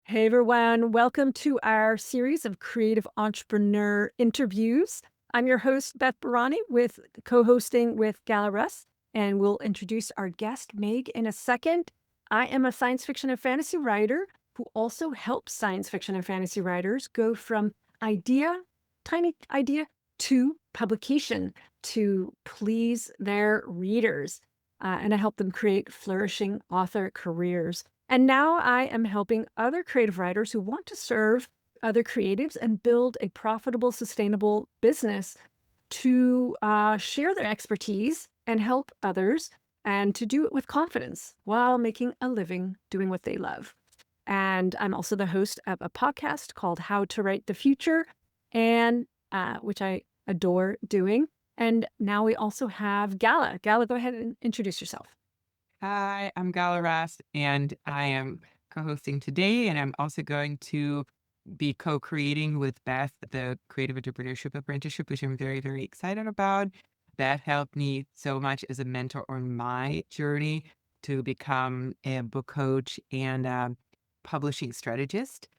Hey everyone, welcome to our series of creative entrepreneur interviews. I'm your host, Beth Barani, with co-hosting with Gala Russ, and we'll introduce our guest, Meg, in a second. I am a science fiction and fantasy writer who also helps science fiction and fantasy writers go from idea, tiny idea, to publication to please their readers. And I help them create flourishing author careers. And now I am helping other creative writers who want to serve other creatives and build a profitable, sustainable business to share their expertise and help others and to do it with confidence while making a living doing what they love. And I'm also the host of a podcast called How to Write the Future, and which I adore doing. And now we also have Gala. Gala, go ahead and introduce yourself. Hi, I'm Gala Rast, and I am co-hosting today, and I'm also going to be co-creating with Beth the Creative Entrepreneurship Apprenticeship, which I'm very, very excited about. Beth helped me so much as a mentor on my journey to become a book coach and a publishing strategist.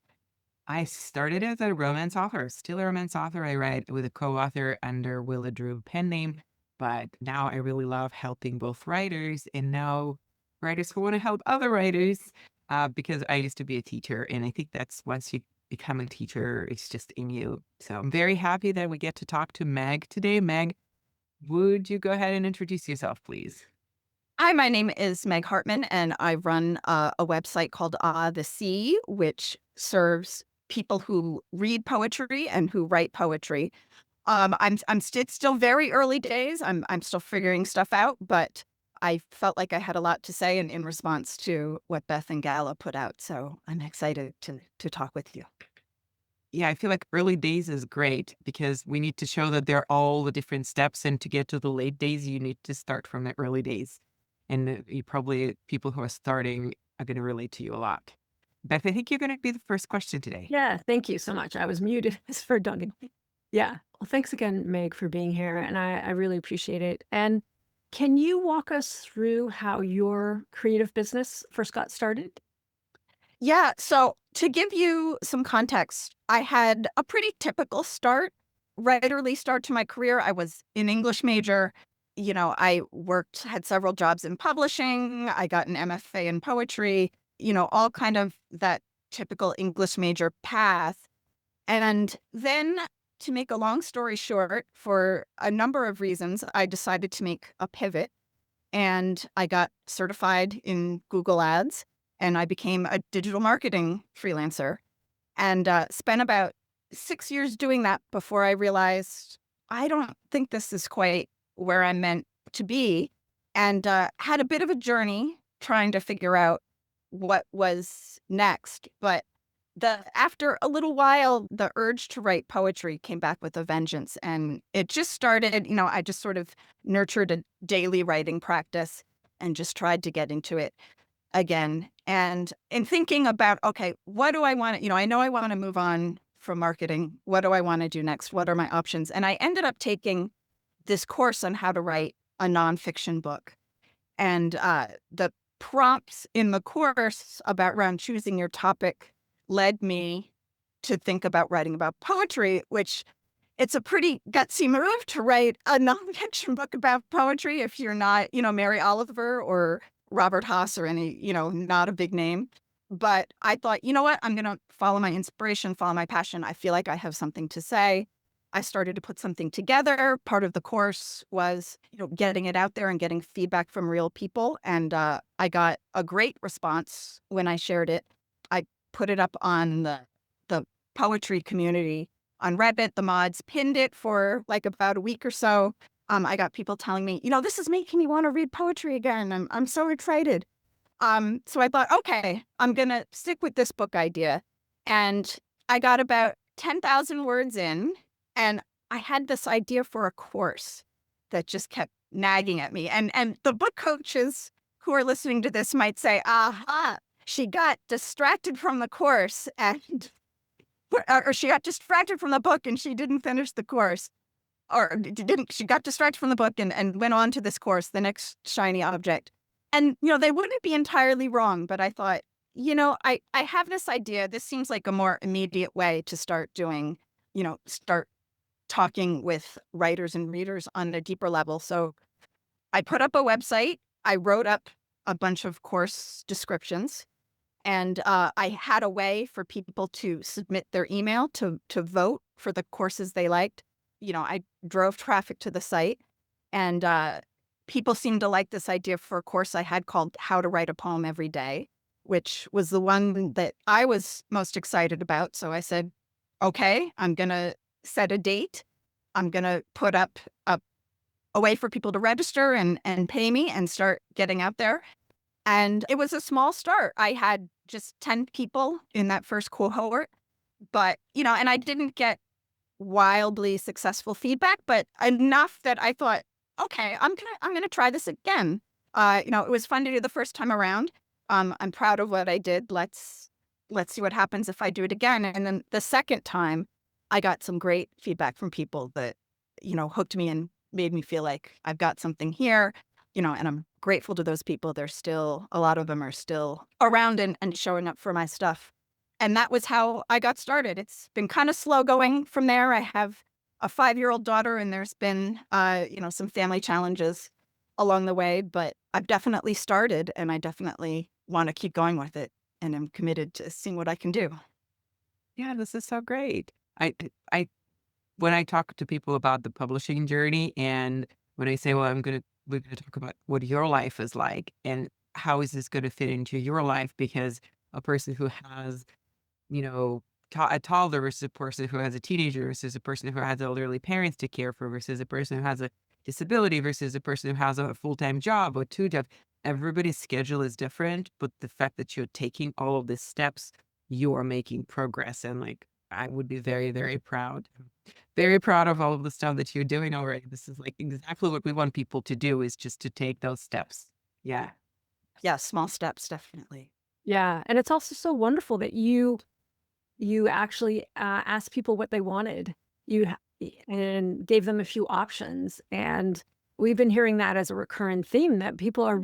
I started as a romance author, still a romance author. I write with a co-author under Willa Drew pen name, but now I really love helping both writers and now writers who want to help other writers because I used to be a teacher. And I think that's once you become a teacher, it's just in you. So I'm very happy that we get to talk to Meg today. Meg, would you go ahead and introduce yourself, please? Hi, my name is Meg Hartmann, and I run a website called the Sea, which serves people who read poetry and who write poetry. It's still very early days. I'm still figuring stuff out, but I felt like I had a lot to say in response to what Beth and Gala put out. So I'm excited to talk with you. Yeah, I feel like early days is great because we need to show that there are all the different steps. And to get to the late days, you need to start from the early days. And you probably, people who are starting are going to relate to you a lot. Beth, I think you're going to be the first question today. Yeah, thank you so much. I was muted for Duncan. Yeah. Well, thanks again, Meg, for being here. And I really appreciate it. And can you walk us through how your creative business first got started? Yeah. So to give you some context, I had a pretty typical start, writerly start to my career. I was an English major. I had several jobs in publishing. I got an MFA in poetry, all kind of that typical English major path. And then to make a long story short, for a number of reasons, I decided to make a pivot and I got certified in Google Ads and I became a digital marketing freelancer and spent about 6 years doing that before I realized I don't think this is quite where I'm meant to be, and had a bit of a journey trying to figure out what was next. But after a little while, the urge to write poetry came back with a vengeance, and it just started. I just sort of nurtured a daily writing practice and just tried to get into it again. And in thinking about, okay, what do I want to, I know I want to move on from marketing. What do I want to do next? What are my options? And I ended up taking this course on how to write a nonfiction book. And the prompts in the course about around choosing your topic led me to think about writing about poetry, which it's a pretty gutsy move to write a nonfiction book about poetry if you're not, Mary Oliver or Robert Haas or any, not a big name. But I thought, you know what? I'm going to follow my inspiration, follow my passion. I feel like I have something to say. I started to put something together. Part of the course was, getting it out there and getting feedback from real people. And I got a great response when I shared it. I put it up on the poetry community on Reddit. The mods pinned it for like about a week or so. I got people telling me, this is making me want to read poetry again. I'm so excited. So I thought, okay, I'm going to stick with this book idea. And I got about 10,000 words in, and I had this idea for a course that just kept nagging at me. And the book coaches who are listening to this might say, aha, she got distracted from the course or she got distracted from the book and she didn't finish the course. She got distracted from the book and went on to this course, the next shiny object. And, they wouldn't be entirely wrong, but I thought, I have this idea. This seems like a more immediate way to start doing, start talking with writers and readers on a deeper level. So I put up a website. I wrote up a bunch of course descriptions, and I had a way for people to submit their email to vote for the courses they liked. I drove traffic to the site, and people seemed to like this idea for a course I had called How to Write a Poem Every Day, which was the one that I was most excited about. So I said, okay, I'm going to set a date. I'm going to put up a way for people to register and pay me and start getting out there. And it was a small start. I had just 10 people in that first cohort, but, and I didn't get wildly successful feedback, but enough that I thought, okay, I'm gonna try this again. It was fun to do the first time around. I'm proud of what I did. Let's see what happens if I do it again. And then the second time, I got some great feedback from people that, hooked me and made me feel like I've got something here, and I'm grateful to those people. A lot of them are still around and showing up for my stuff. And that was how I got started. It's been kind of slow going from there. I have a 5-year-old daughter, and there's been, some family challenges along the way, but I've definitely started, and I definitely want to keep going with it. And I'm committed to seeing what I can do. Yeah, this is so great. I when I talk to people about the publishing journey, and when I say, well, we're gonna talk about what your life is like and how is this gonna fit into your life, because a person who has, you know, a toddler versus a person who has a teenager versus a person who has elderly parents to care for versus a person who has a disability versus a person who has a full-time job or 2 jobs. Everybody's schedule is different, but the fact that you're taking all of these steps, you are making progress. And like, I would be very, very proud. Very proud of all of the stuff that you're doing already. This is like exactly what we want people to do, is just to take those steps. Yeah. Yeah, small steps, definitely. Yeah, and it's also so wonderful that you actually asked people what they wanted. And gave them a few options, and we've been hearing that as a recurrent theme, that people are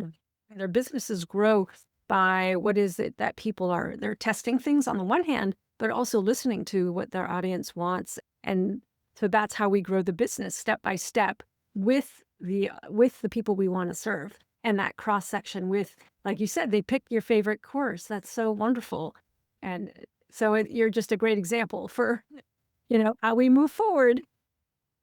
their businesses grow by what is it that they're testing things on the one hand, but also listening to what their audience wants. And so that's how we grow the business step by step with the people we want to serve. And that cross section with, like you said, they pick your favorite course. That's so wonderful. And so you're just a great example for, how we move forward.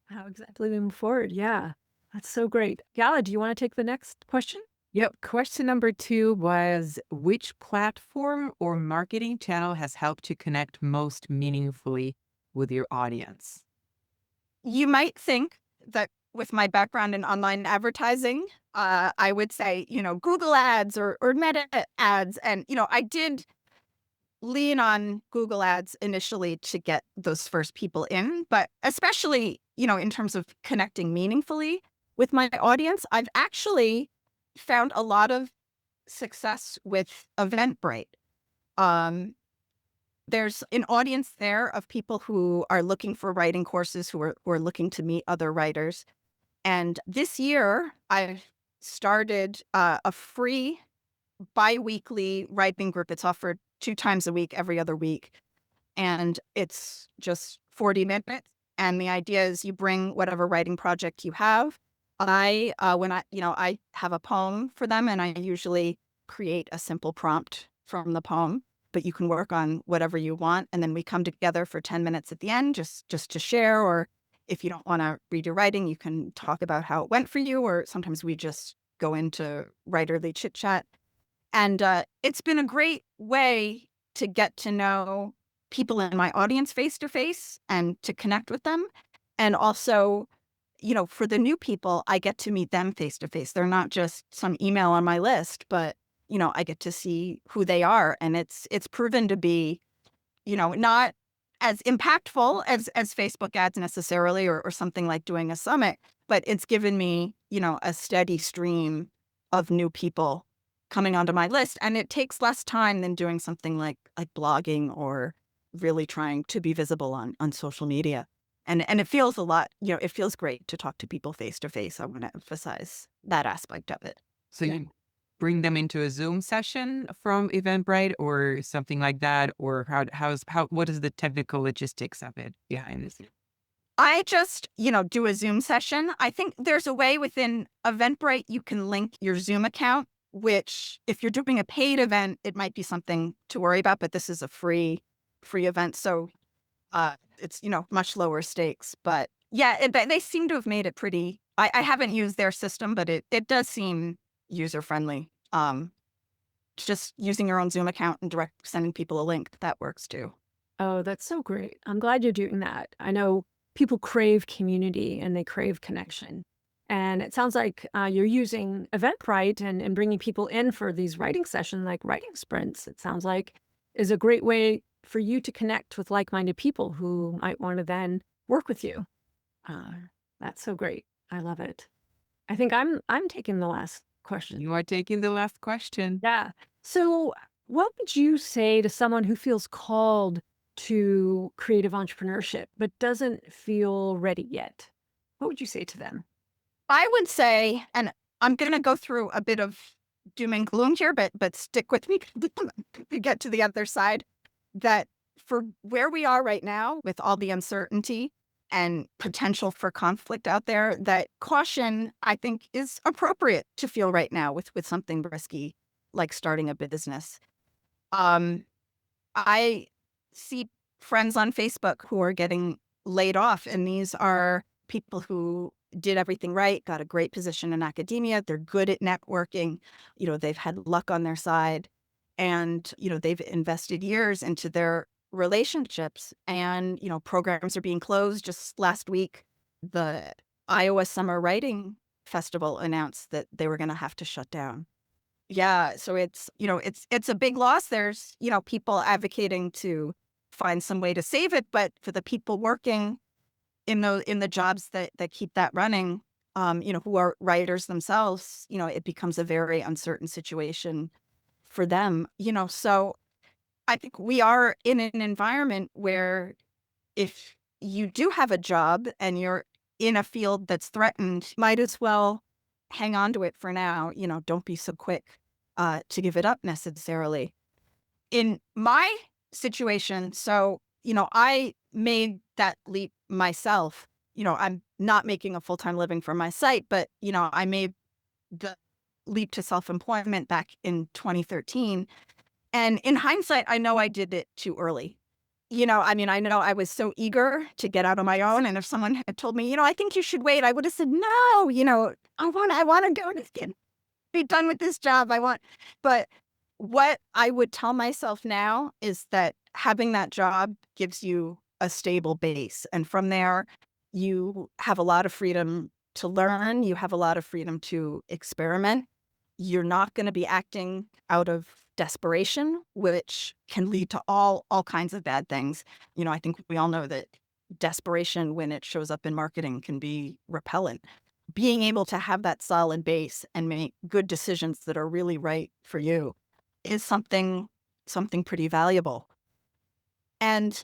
How exactly we move forward. Yeah, that's so great. Gala, do you want to take the next question? Yep. Question number 2 was, which platform or marketing channel has helped you connect most meaningfully with your audience? You might think that with my background in online advertising, I would say, Google ads or Meta ads. And, I did lean on Google ads initially to get those first people in, but especially, in terms of connecting meaningfully with my audience, I've actually found a lot of success with Eventbrite. Um, there's an audience there of people who are looking for writing courses, who are looking to meet other writers. And this year, I've started a free bi-weekly writing group. It's offered 2 times a week, every other week. And it's just 40 minutes. And the idea is you bring whatever writing project you have. I have a poem for them, and I usually create a simple prompt from the poem, but you can work on whatever you want. And then we come together for 10 minutes at the end, just to share. Or if you don't want to read your writing, you can talk about how it went for you. Or sometimes we just go into writerly chit chat. And it's been a great way to get to know people in my audience face to face and to connect with them. And also, for the new people, I get to meet them face to face. They're not just some email on my list, but, I get to see who they are. And it's proven to be, not as impactful as Facebook ads necessarily, or something like doing a summit, but it's given me, a steady stream of new people coming onto my list. And it takes less time than doing something like blogging or really trying to be visible on social media. And it feels a lot, it feels great to talk to people face to face. I want to emphasize that aspect of it. So Yeah. bring them into a Zoom session from Eventbrite or something like that? Or what is the technical logistics of it behind this? I just, do a Zoom session. I think there's a way within Eventbrite you can link your Zoom account, which if you're doing a paid event, it might be something to worry about, but this is a free event. So it's, much lower stakes. But yeah, they seem to have made it pretty. I haven't used their system, but it does seem user friendly. Just using your own Zoom account and direct sending people a link, that works too. Oh, that's so great. I'm glad you're doing that. I know people crave community and they crave connection. And it sounds like you're using Eventbrite and bringing people in for these writing sessions, like writing sprints. It sounds like is a great way for you to connect with like-minded people who might want to then work with you. Uh, that's so great. I love it. I think I'm taking the last question. You are taking the last question. Yeah. So, what would you say to someone who feels called to creative entrepreneurship but doesn't feel ready yet? What would you say to them? I would say, and I'm going to go through a bit of doom and gloom here, but stick with me to get to the other side, that for where we are right now with all the uncertainty and potential for conflict out there, that caution, I think, is appropriate to feel right now with something risky like starting a business. I see friends on Facebook who are getting laid off, and these are people who did everything right, got a great position in academia. They're good at networking. They've had luck on their side, and, they've invested years into their relationships, and, programs are being closed. Just last week, the Iowa Summer Writing Festival announced that they were going to have to shut down. Yeah, so it's a big loss. There's, people advocating to find some way to save it, but for the people working in the jobs that keep that running, who are writers themselves, it becomes a very uncertain situation for them. So I think we are in an environment where if you do have a job and you're in a field that's threatened, might as well hang on to it for now. Don't be so quick to give it up necessarily. In my situation, so, I made that leap myself. I'm not making a full-time living from my site, but, I made the leap to self-employment back in 2013. And in hindsight, I know I did it too early. I know I was so eager to get out on my own. And if someone had told me, I think you should wait, I would have said, no, I want to go and be done with this job. But what I would tell myself now is that having that job gives you a stable base. And from there, you have a lot of freedom to learn. You have a lot of freedom to experiment. You're not going to be acting out of desperation, which can lead to all kinds of bad things. I think we all know that desperation, when it shows up in marketing, can be repellent. Being able to have that solid base and make good decisions that are really right for you is something pretty valuable. And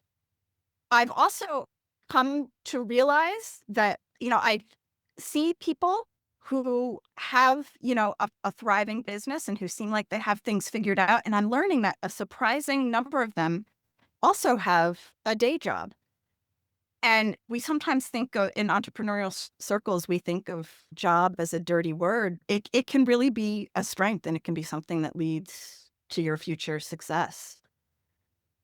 I've also come to realize that, I see people who have, a thriving business and who seem like they have things figured out. And I'm learning that a surprising number of them also have a day job. And we sometimes think in entrepreneurial circles, we think of job as a dirty word. It can really be a strength, and it can be something that leads to your future success.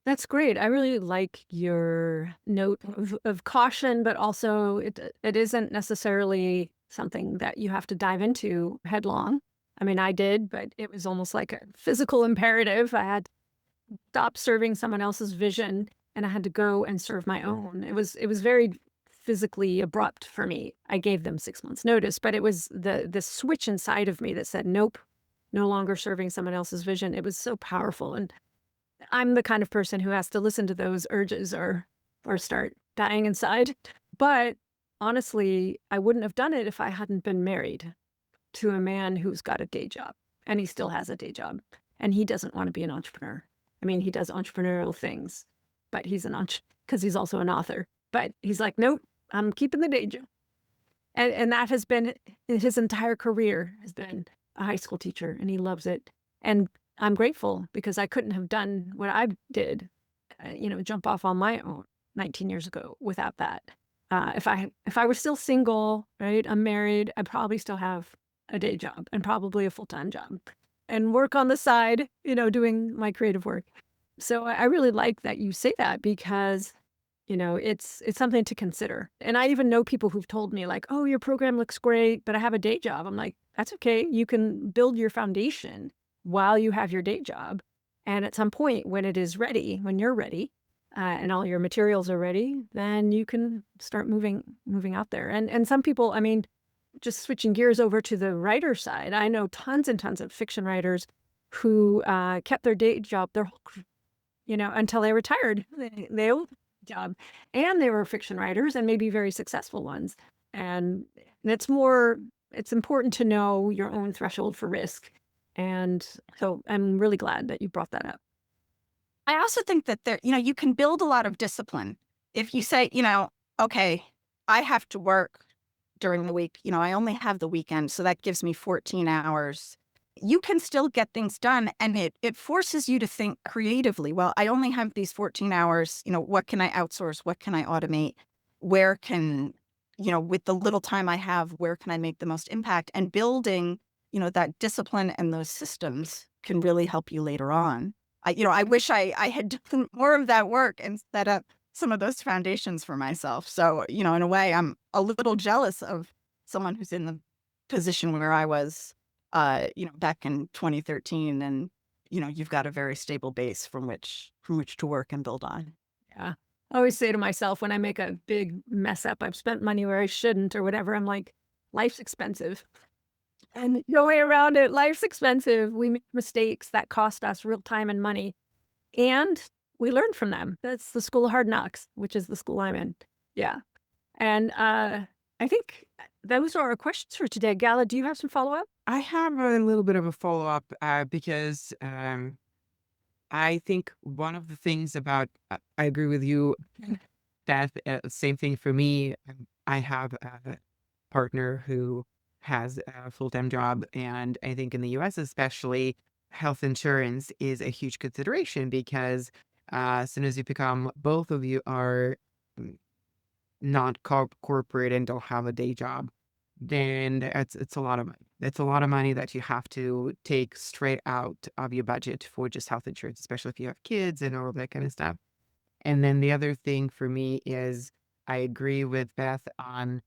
That's great. I really like your note of caution, but also it isn't necessarily something that you have to dive into headlong. I mean, I did, but it was almost like a physical imperative. I had to stop serving someone else's vision and I had to go and serve my own. It was very physically abrupt for me. I gave them 6 months notice, but it was the switch inside of me that said, nope, no longer serving someone else's vision. It was so powerful. And I'm the kind of person who has to listen to those urges or start dying inside. But honestly, I wouldn't have done it if I hadn't been married to a man who's got a day job, and he still has a day job, and he doesn't want to be an entrepreneur. I mean, he does entrepreneurial things, but he's because he's also an author. But he's like, nope, I'm keeping the day job. And that has been his entire career has been a high school teacher, and he loves it. And I'm grateful because I couldn't have done what I did, jump off on my own 19 years ago without that. If I was still single, right, I'm married, I'd probably still have a day job and probably a full-time job and work on the side, doing my creative work. So I really like that you say that because, it's something to consider. And I even know people who've told me like, "Oh, your program looks great, but I have a day job." I'm like, "That's okay. You can build your foundation while you have your day job. And at some point when it is ready, when you're ready, and all your materials are ready, then you can start moving out there." And some people, I mean, just switching gears over to the writer side, I know tons and tons of fiction writers who kept their day job their whole until they retired. They old job, and they were fiction writers and maybe very successful ones. And it's important to know your own threshold for risk. And so I'm really glad that you brought that up. I also think that you can build a lot of discipline. If you say, okay, I have to work during the week, I only have the weekend, so that gives me 14 hours. You can still get things done, and it forces you to think creatively. Well, I only have these 14 hours, what can I outsource? What can I automate? Where can, with the little time I have, where can I make the most impact? And building, that discipline and those systems can really help you later on. I wish I had done more of that work and set up some of those foundations for myself. So, in a way, I'm a little jealous of someone who's in the position where I was, back in 2013. And, you've got a very stable base from which to work and build on. Yeah. I always say to myself when I make a big mess up, I've spent money where I shouldn't or whatever, I'm like, life's expensive. And no way around it. Life's expensive. We make mistakes that cost us real time and money, and we learn from them. That's the school of hard knocks, which is the school I'm in. Yeah. And I think those are our questions for today. Gala, do you have some follow up? I have a little bit of a follow-up because I think one of the things about, I agree with you that same thing for me. I have a partner who has a full-time job, and I think in the US especially, health insurance is a huge consideration because as soon as you become, both of you are mm, not corporate and don't have a day job, then it's a lot of money. It's a lot of money that you have to take straight out of your budget for just health insurance, especially if you have kids and all that kind of stuff. And then the other thing for me is I agree with Beth on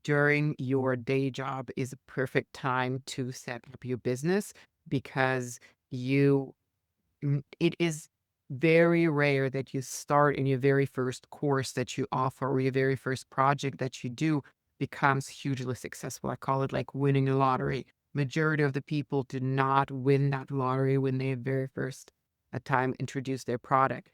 during your day job is a perfect time to set up your business because you it is very rare that you start in your very first course that you offer or your very first project that you do becomes hugely successful. I call it like winning a lottery. Majority of the people do not win that lottery when they very first time introduce their product.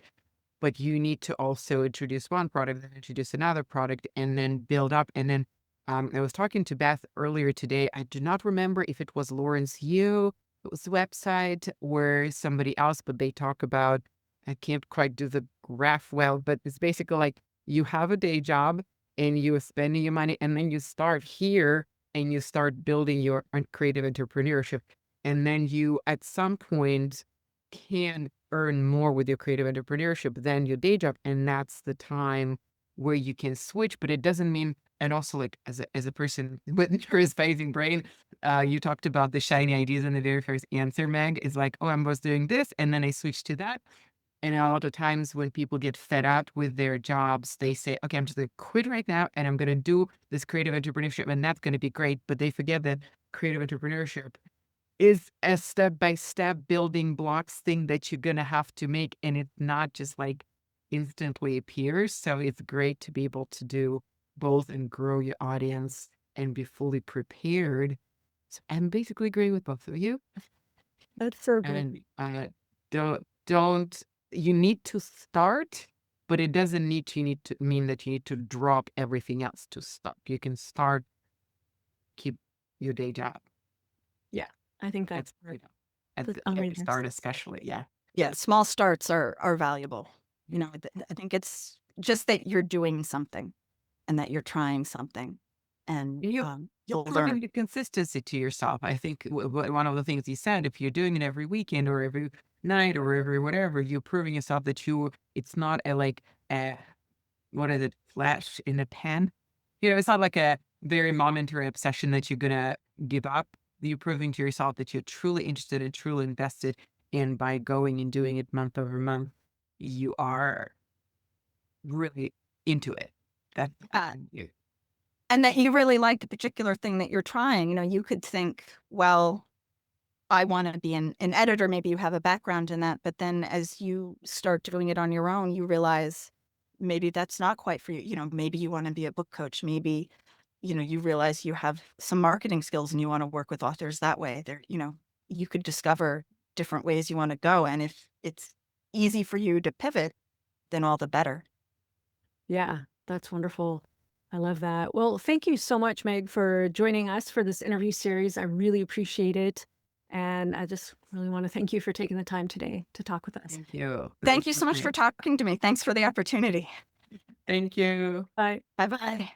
But you need to also introduce one product, then introduce another product, and then build up. And then I was talking to Beth earlier today. I do not remember if it was Lawrence Yu, it was the website, or somebody else, but they talk about, I can't quite do the graph well, but it's basically like you have a day job and you are spending your money, and then you start here and you start building your creative entrepreneurship. And then you, at some point, can earn more with your creative entrepreneurship than your day job. And that's the time where you can switch, but it doesn't mean, and also like as a person with neurospacing brain, you talked about the shiny ideas in the very first answer, Meg, is like, oh, I was doing this and then I switched to that. And a lot of times when people get fed up with their jobs, they say, okay, I'm just going to quit right now and I'm going to do this creative entrepreneurship and that's going to be great. But they forget that creative entrepreneurship is a step-by-step building blocks thing that you're gonna have to make, and it's not just like instantly appears. So it's great to be able to do both and grow your audience and be fully prepared. So I'm basically agreeing with both of you. That's so good. And don't you need to start, but it doesn't need to mean that you need to drop everything else to start. You can start, keep your day job. Yeah. I think that's You know, that's at the amazing. start especially. Yeah. Yeah, small starts are valuable. I think it's just that you're doing something and that you're trying something and You're you'll proving learn. the consistency to yourself. I think one of the things you said, if you're doing it every weekend or every night or every whatever, you're proving yourself that it's not a, what is it, flash in a pan? It's not like a very momentary obsession that you're going to give up. You're proving to yourself that you're truly interested and truly invested. And by going and doing it month over month, you are really into it. That Uh, you. and that you really like the particular thing that you're trying. You could think, well, I want to be an editor. Maybe you have a background in that. But then as you start doing it on your own, you realize maybe that's not quite for you. Maybe you want to be a book coach. Maybe, you realize you have some marketing skills and you want to work with authors that way. You could discover different ways you want to go. And if it's easy for you to pivot, then all the better. Yeah, that's wonderful. I love that. Well, thank you so much, Meg, for joining us for this interview series. I really appreciate it. And I just really want to thank you for taking the time today to talk with us. Thank you. Thank you so much for talking to me. Thanks for the opportunity. Thank you. Bye. Bye-bye.